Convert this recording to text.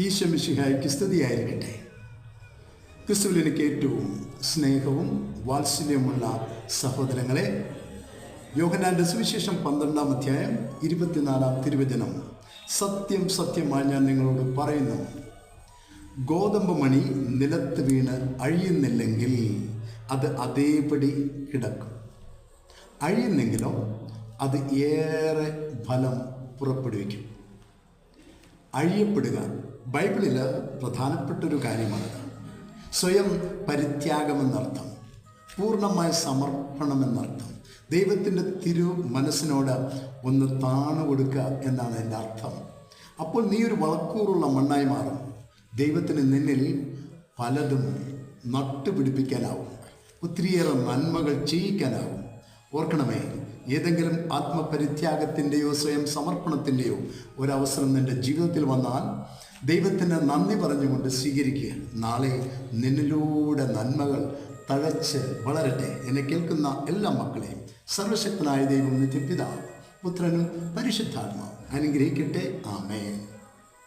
ഈശോ മിശിഹായ്ക്ക് സ്തുതിയായിരിക്കട്ടെ. ക്രിസ്തുവിൽ എനിക്ക് ഏറ്റവും സ്നേഹവും വാത്സല്യമുള്ള സഹോദരങ്ങളെ, യോഹന്നാന്റെ സുവിശേഷം 12-ാം അധ്യായം 24-ാം തിരുവചനം, സത്യം സത്യമായി ഞാൻ നിങ്ങളോട് പറയുന്നു, ഗോതമ്പ് മണി നിലത്ത് വീണ് അഴിയുന്നില്ലെങ്കിൽ അത് അതേപടി കിടക്കും, അഴിയുന്നെങ്കിലോ അത് ഏറെ ഫലം പുറപ്പെടുവിക്കും. അഴിയപ്പെടുക ബൈബിളിൽ പ്രധാനപ്പെട്ടൊരു കാര്യമാണ്. സ്വയം പരിത്യാഗമെന്നർത്ഥം, പൂർണ്ണമായ സമർപ്പണമെന്നർത്ഥം, ദൈവത്തിൻ്റെ തിരു മനസ്സിനോട് ഒന്ന് താണു കൊടുക്കുക എന്നാണ് എൻ്റെ അർത്ഥം. അപ്പോൾ നീ ഒരു വളക്കൂറുള്ള മണ്ണായി മാറും. ദൈവത്തിന് നിന്നിൽ പലതും നട്ടുപിടിപ്പിക്കാനാവും, ഒത്തിരിയേറെ നന്മകൾ ചെയ്യിക്കാനാവും. ഓർക്കണമേ, ഏതെങ്കിലും ആത്മപരിത്യാഗത്തിൻ്റെയോ സ്വയം സമർപ്പണത്തിൻ്റെയോ ഒരവസരം നിൻ്റെ ജീവിതത്തിൽ വന്നാൽ ദൈവത്തിന് നന്ദി പറഞ്ഞുകൊണ്ട് സ്വീകരിക്കുക. നാളെ നിന്നിലൂടെ നന്മകൾ തഴച്ച് വളരട്ടെ. എന്നെ കേൾക്കുന്ന എല്ലാ മക്കളെയും സർവശക്തനായ ദൈവം നിത്യപിതാവ്, പുത്രനും പരിശുദ്ധാത്മാവും അനുഗ്രഹിക്കട്ടെ. ആമേൻ.